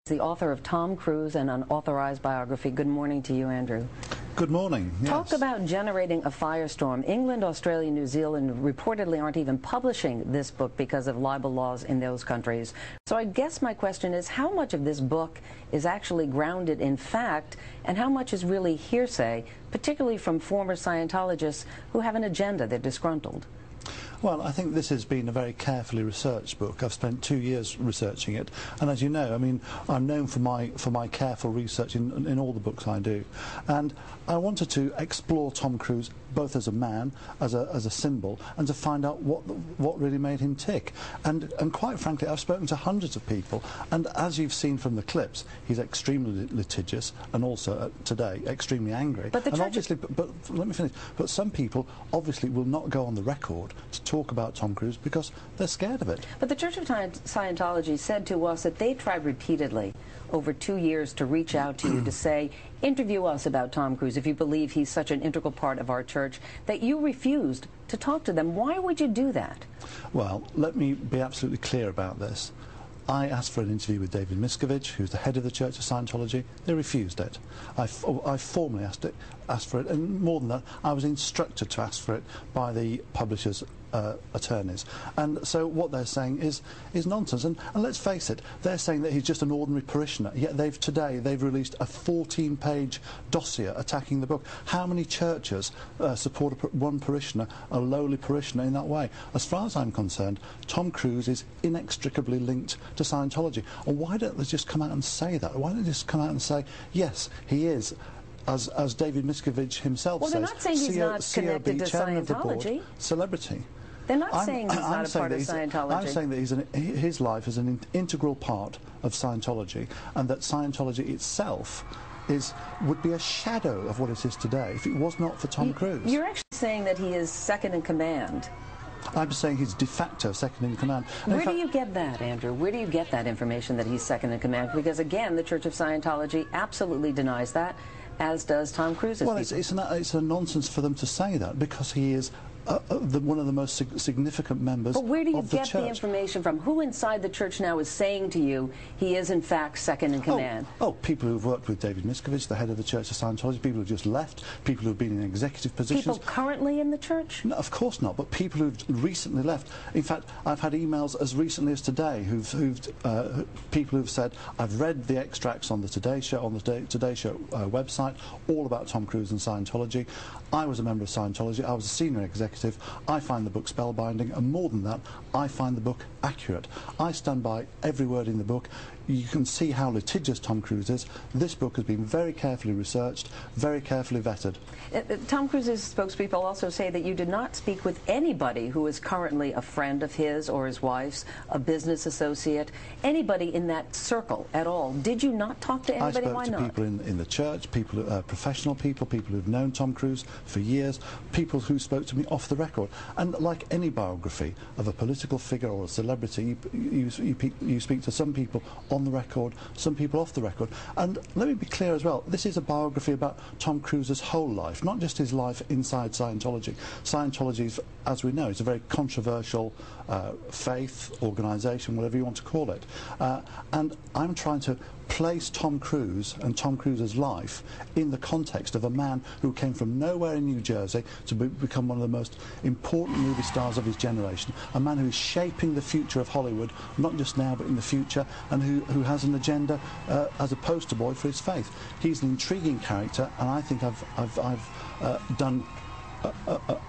The author of Tom Cruise and Unauthorized Biography. Good morning to you, Andrew. Good morning. Yes. Talk about generating a firestorm. England, Australia, New Zealand reportedly aren't even publishing this book because of libel laws in those countries. So I guess my question is, how much of this book is actually grounded in fact, and how much is really hearsay, particularly from former Scientologists who have an agenda, they're disgruntled? Well, I think this has been a very carefully researched book. I've spent 2 years researching it, and as you know, I mean, I'm known for my careful research in all the books I do. And I wanted to explore Tom Cruise both as a man, as a symbol, and to find out what really made him tick. And quite frankly, I've spoken to hundreds of people, and as you've seen from the clips, he's extremely litigious, and also today extremely angry. But obviously, but let me finish. But some people obviously will not go on the record to talk about Tom Cruise because they're scared of it. But the Church of Scientology said to us that they tried repeatedly over 2 years to reach out to you to say, interview us about Tom Cruise if you believe he's such an integral part of our church, that you refused to talk to them. Why would you do that? Well, let me be absolutely clear about this. I asked for an interview with David Miscavige, who's the head of the Church of Scientology. They refused it. I formally asked for it, and more than that, I was instructed to ask for it by the publisher's attorneys. And so what they're saying is nonsense. And let's face it, they're saying that he's just an ordinary parishioner, yet today they've released a 14-page dossier attacking the book. How many churches support one parishioner, a lowly parishioner, in that way? As far as I'm concerned, Tom Cruise is inextricably linked to Scientology. And why don't they just come out and say that? Why don't they just come out and say, yes, he is, as David Miscavige himself says, they're not saying he's not connected to Scientology. Celebrity. They're not saying he's not a part of Scientology. I'm saying that his life is an integral part of Scientology, and that Scientology itself would be a shadow of what it is today if it was not for Tom Cruise. You're actually saying that he is second in command. I'm saying he's de facto second in command. And where do you get that, Andrew? Where do you get that information that he's second in command? Because, again, the Church of Scientology absolutely denies that, as does Tom Cruise's people. Well, it's a nonsense for them to say that, because he is one of the most significant members of the church. But where do you get the information from? Who inside the church now is saying to you he is in fact second in command? People who've worked with David Miscavige, the head of the Church of Scientology, people who've just left, people who've been in executive positions. People currently in the church? No, of course not, but people who've recently left. In fact, I've had emails as recently as today people who've said, I've read the extracts on the Today Show, Today Show website, all about Tom Cruise and Scientology. I was a member of Scientology, I was a senior executive. I find the book spellbinding, and more than that, I find the book accurate. I stand by every word in the book. You can see how litigious Tom Cruise is. This book has been very carefully researched, very carefully vetted. Tom Cruise's spokespeople also say that you did not speak with anybody who is currently a friend of his or his wife's, a business associate, anybody in that circle at all. Did you not talk to anybody? Why not? I spoke to people in the church, people, professional people who've known Tom Cruise for years, people who spoke to me off the record. And like any biography of a political figure or a celebrity, you speak to some people on the record, some people off the record. And let me be clear as well, this is a biography about Tom Cruise's whole life, not just his life inside Scientology. Scientology, as we know, is a very controversial faith, organisation, whatever you want to call it. And I'm trying to place Tom Cruise and Tom Cruise's life in the context of a man who came from nowhere in New Jersey to become one of the most important movie stars of his generation, a man who is shaping the future of Hollywood, not just now but in the future, and who has an agenda as a poster boy for his faith. He's an intriguing character, and I think I've done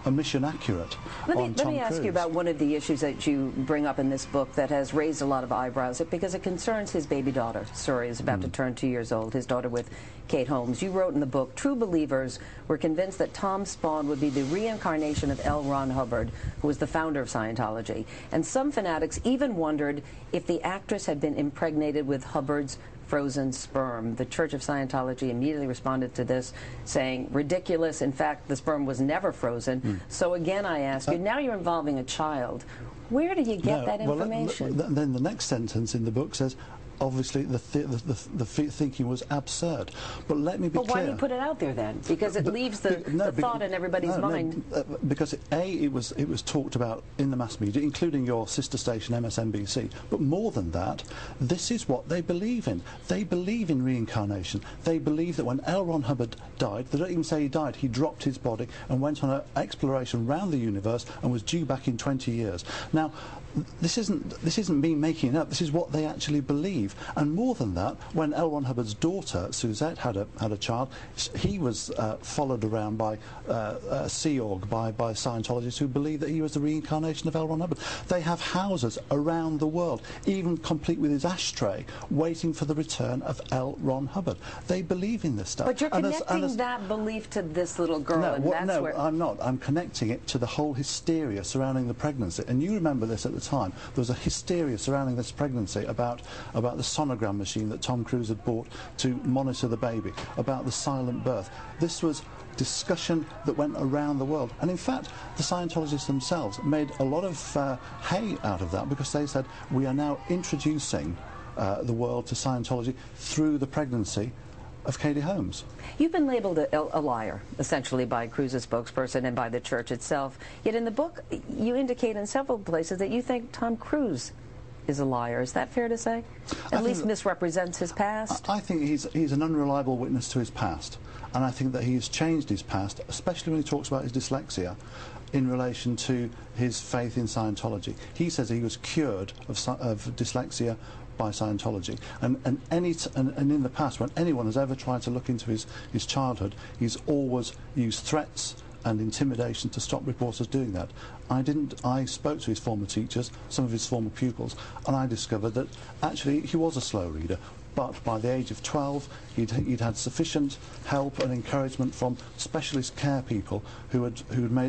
a mission accurate on Tom Cruise. Let me ask you about one of the issues that you bring up in this book that has raised a lot of eyebrows, because it concerns his baby daughter. Suri is about to turn 2 years old, his daughter with Kate Holmes. You wrote in the book, true believers were convinced that Tom Spawn would be the reincarnation of L. Ron Hubbard, who was the founder of Scientology. And some fanatics even wondered if the actress had been impregnated with Hubbard's frozen sperm. The Church of Scientology immediately responded to this, saying, ridiculous, in fact, the sperm was never frozen. So again, I ask you, now you're involving a child. Where do you get that information? Then the next sentence in the book says, obviously the thinking was absurd. But let me be clear. But why do you put it out there then? Because it leaves the thought in everybody's mind. Because it was talked about in the mass media, including your sister station MSNBC. But more than that, this is what they believe in. They believe in reincarnation. They believe that when L. Ron Hubbard died, they don't even say he died, he dropped his body and went on an exploration around the universe and was due back in 20 years. Now, this isn't me making it up. This is what they actually believe. And more than that, when L. Ron Hubbard's daughter Suzette had a child, he was followed around by Sea Org, by Scientologists who believe that he was the reincarnation of L. Ron Hubbard. They have houses around the world, even complete with his ashtray, waiting for the return of L. Ron Hubbard. They believe in this stuff. But you're connecting that belief to this little girl. No, I'm not. I'm connecting it to the whole hysteria surrounding the pregnancy. And you remember this at the time. There was a hysteria surrounding this pregnancy about the sonogram machine that Tom Cruise had bought to monitor the baby, about the silent birth. This was discussion that went around the world. And in fact, the Scientologists themselves made a lot of hay out of that, because they said, we are now introducing the world to Scientology through the pregnancy of Katie Holmes. You've been labeled a liar, essentially, by Cruise's spokesperson and by the church itself. Yet in the book, you indicate in several places that you think Tom Cruise is a liar. Is that fair to say? At least misrepresents his past? I think he's an unreliable witness to his past. And I think that he has changed his past, especially when he talks about his dyslexia, in relation to his faith in Scientology. He says he was cured of dyslexia by Scientology, and in the past, when anyone has ever tried to look into his childhood, he's always used threats and intimidation to stop reporters doing that. I spoke to his former teachers, some of his former pupils, and I discovered that actually he was a slow reader, but by the age of 12 he'd had sufficient help and encouragement from specialist care people who had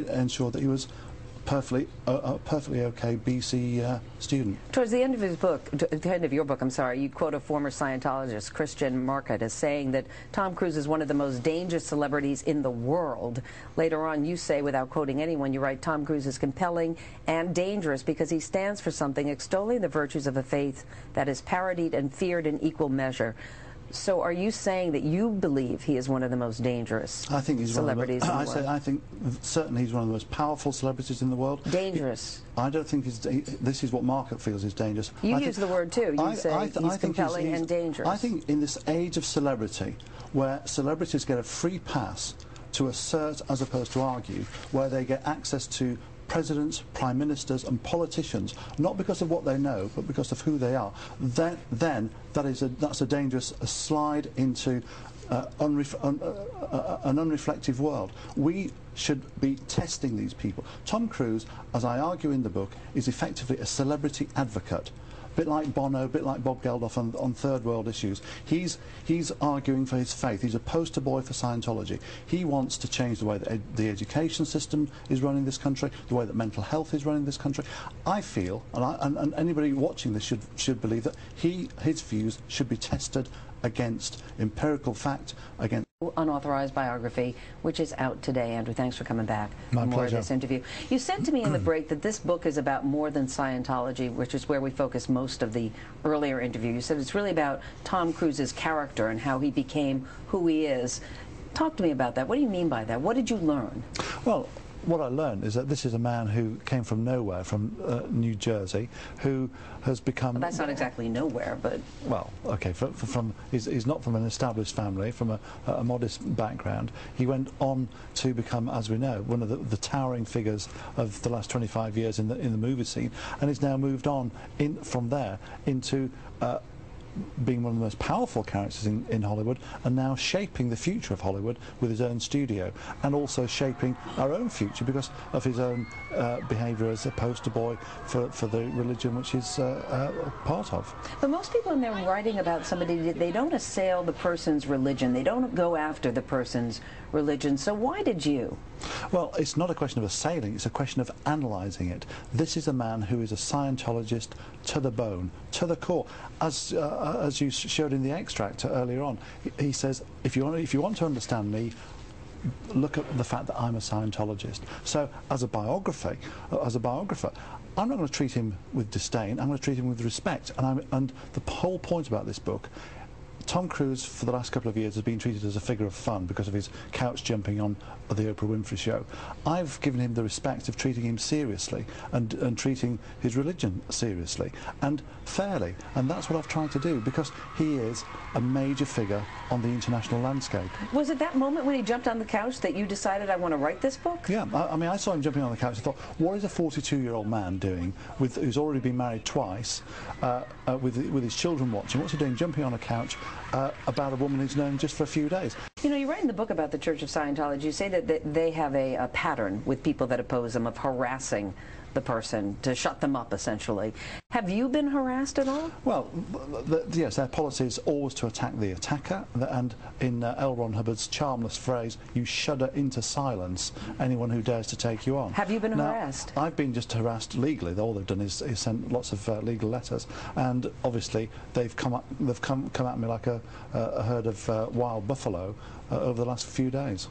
ensured that he was perfectly okay BC student. Towards the end of his book, at the end of your book, I'm sorry, you quote a former Scientologist, Christian Marquette, as saying that Tom Cruise is one of the most dangerous celebrities in the world. Later on, you say, without quoting anyone, you write, Tom Cruise is compelling and dangerous because he stands for something, extolling the virtues of a faith that is parodied and feared in equal measure. So are you saying that you believe he is one of the most dangerous celebrities in the world? I think certainly he's one of the most powerful celebrities in the world. Dangerous. I don't think this is what Market feels is dangerous. You use the word too. You say he's compelling and dangerous. I think in this age of celebrity, where celebrities get a free pass to assert as opposed to argue, where they get access to presidents, prime ministers and politicians, not because of what they know, but because of who they are, then that's a dangerous slide into an unreflective world. We should be testing these people. Tom Cruise, as I argue in the book, is effectively a celebrity advocate. A bit like Bono, a bit like Bob Geldof on third world issues. He's arguing for his faith. He's a poster boy for Scientology. He wants to change the way that the education system is run in this country, the way that mental health is run in this country. I feel, and anybody watching this should believe that his views should be tested against empirical fact, against Unauthorized Biography, which is out today. Andrew, thanks for coming back My for more pleasure. of this interview. You said to me in the break that this book is about more than Scientology, which is where we focused most of the earlier interview. You said it's really about Tom Cruise's character and how he became who he is. Talk to me about that. What do you mean by that? What did you learn? Well, what I learned is that this is a man who came from nowhere, from New Jersey, who has become... Well, that's not exactly nowhere, but... Well, okay, he's not from an established family, from a modest background. He went on to become, as we know, one of the towering figures of the last 25 years in the movie scene, and he's now moved on from there into... being one of the most powerful characters in Hollywood, and now shaping the future of Hollywood with his own studio, and also shaping our own future because of his own behaviour as a poster boy for the religion which he's part of. But most people, when they're writing about somebody, they don't assail the person's religion. They don't go after the person's religion. So why did you? Well, it's not a question of assailing, it's a question of analysing it. This is a man who is a Scientologist to the bone, to the core. As you showed in the extract earlier on, he says, if you want to understand me, look at the fact that I'm a Scientologist. So as a biographer, I'm not going to treat him with disdain. I'm going to treat him with respect. And the whole point about this book, Tom Cruise for the last couple of years has been treated as a figure of fun because of his couch jumping on the Oprah Winfrey Show. I've given him the respect of treating him seriously and treating his religion seriously and fairly, and that's what I've tried to do, because he is a major figure on the international landscape. Was it that moment when he jumped on the couch that you decided, I want to write this book? Yeah, I mean, I saw him jumping on the couch and thought, what is a 42-year-old man doing who's already been married twice, with his children watching? What's he doing jumping on a couch about a woman he's known just for a few days? You know, you write in the book about the Church of Scientology, you say that they have a pattern with people that oppose them of harassing the person to shut them up, essentially. Have you been harassed at all? Well, yes, their policy is always to attack the attacker, and in L. Ron Hubbard's charmless phrase, you shudder into silence anyone who dares to take you on. Have you been harassed? I've been just harassed legally. All they've done is send lots of legal letters, and obviously they've come at me like a herd of wild buffalo over the last few days.